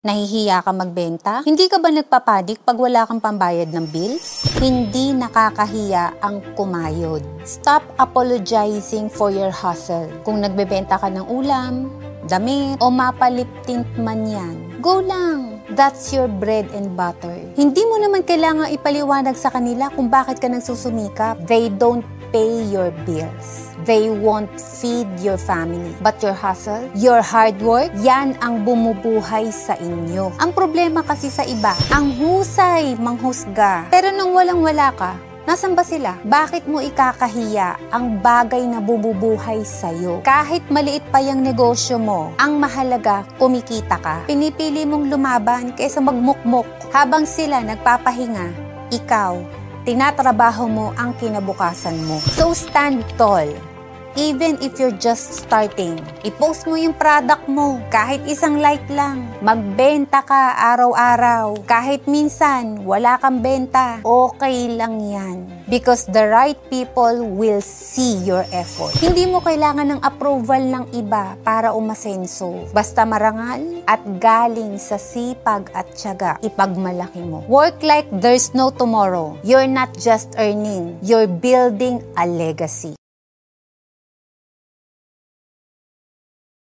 Nahihiya ka magbenta? Hindi ka ba nagpapanik pag wala kang pambayad ng bills? Hindi nakakahiya ang kumayod. Stop apologizing for your hustle. Kung nagbebenta ka ng ulam, damit, o mapalip-tint man yan, go lang. That's your bread and butter. Hindi mo naman kailangang ipaliwanag sa kanila kung bakit ka nagsusumikap. They don't pay your bills. They won't feed your family. But your hustle, your hard work, yan ang bumubuhay sa inyo. Ang problema kasi sa iba, ang husay manghusga. Pero nung walang-wala ka, nasaan ba sila? Bakit mo ikakahiya ang bagay na bumubuhay sa'yo? Kahit maliit pa yung negosyo mo, ang mahalaga, kumikita ka. Pinipili mong lumaban kaysa magmukmok. Habang sila nagpapahinga, ikaw, tinatrabaho mo ang kinabukasan mo. So stand tall. Even if you're just starting, i-post mo yung product mo, kahit isang like lang. Magbenta ka araw-araw. Kahit minsan, wala kang benta, okay lang yan. Because the right people will see your effort. Hindi mo kailangan ng approval ng iba para umasenso. Basta marangal at galing sa sipag at tiyaga, ipagmalaki mo. Work like there's no tomorrow. You're not just earning, you're building a legacy.